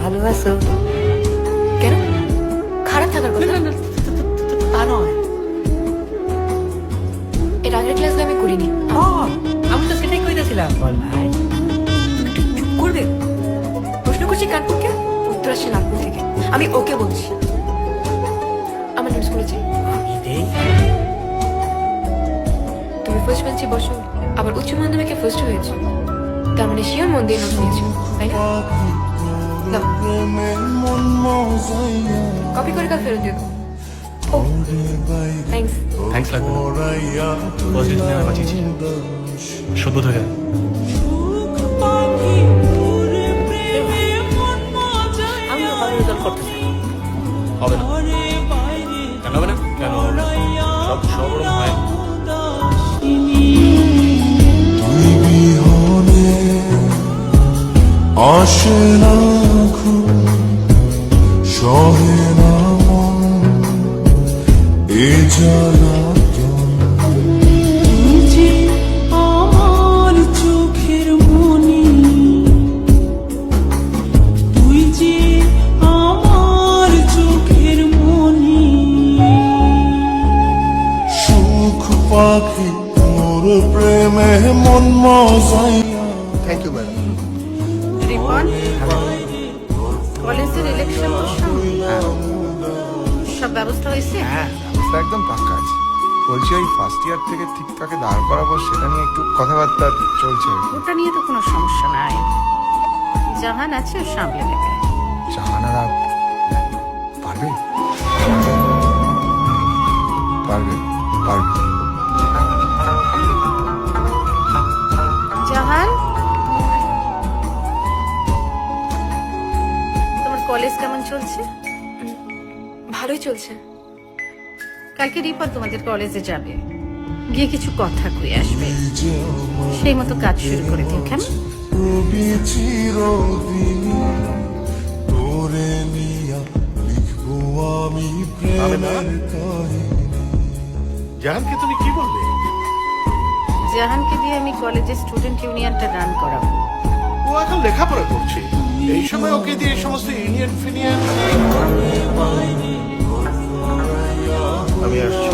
ভালো আছো? কেন খারাপ থাকার কথা তা নয়। এর আগের ক্লাসে আমি করিনি। আমি তো সেটাই কইতেছিলাম। বল ভাই। চুপ করবে, প্রশ্ন করছি কানপুরকে, উত্তর আসছে নাগপুর থেকে। আমি ওকে বলছি আমার নোটস করেছি। তুমি ফার্স্ট বেঞ্চে বসো, আবার উচ্চ মাধ্যমিকে ফার্স্ট হয়েছো, তার মানে শিওর মন দিয়ে নোটস নিয়েছো, তাই না? কপি করে কাল ফেরত দেবো। ও থ্যাংকস। থ্যাংকস লাগবে না, পজিটিভ নেওয়া বাঁচিয়েছি, সদ্য থেকে। আমিও ভালো রেজাল্ট করতে চাই। হবে না, কেন হবে না? কেন হবে না? সব সবরকম হয়। আসে না ঘুম, সহে না মন, এ জ্বালাতন। তুই যে আমার চোখের মনি, তুই যে আমার চোখের মনি। সুখ পাখি মোর প্রেমে মন মজাইয়া। Thank you madam. রিপন, কলেজের ইলেকশন সব ব্যবস্থা হয়েছে? হ্যাঁ, ব্যবস্থা একদম পাক্কা আছে। বলছি ওই ফার্স্ট ইয়ার থেকে ঠিক কাকে দাঁড় করাবো সেটা নিয়ে একটু কথাবার্তা চলছে আর কি। ওটা নিয়ে তো কোনো সমস্যা নাই, জাহান আছে ও সামলে নেবে। জাহানারা পারবে পারবে পারবে। জাহান, তোমার কলেজ কেমন চলছে? ভালোই চলছে। কালকে রিপন তোমাদের কলেজে যাবে, গিয়ে কিছু কথা কই আসবে, সেই মতো কাজ শুরু করে দিও। কেমন? রবি চিরদিনই তোরে নিয়া লিখবো আমি প্রেমের কাহিনী। জাহানকে তুমি কি বলবে? জাহানকে দিয়ে আমি কলেজের স্টুডেন্ট ইউনিয়নটা রান করাবো। ও এখন লেখাপড়া করছে, এই সময় ওকে দিয়ে সমস্ত ইউনিয়ন ফিনিয়ন। আমি আসছি।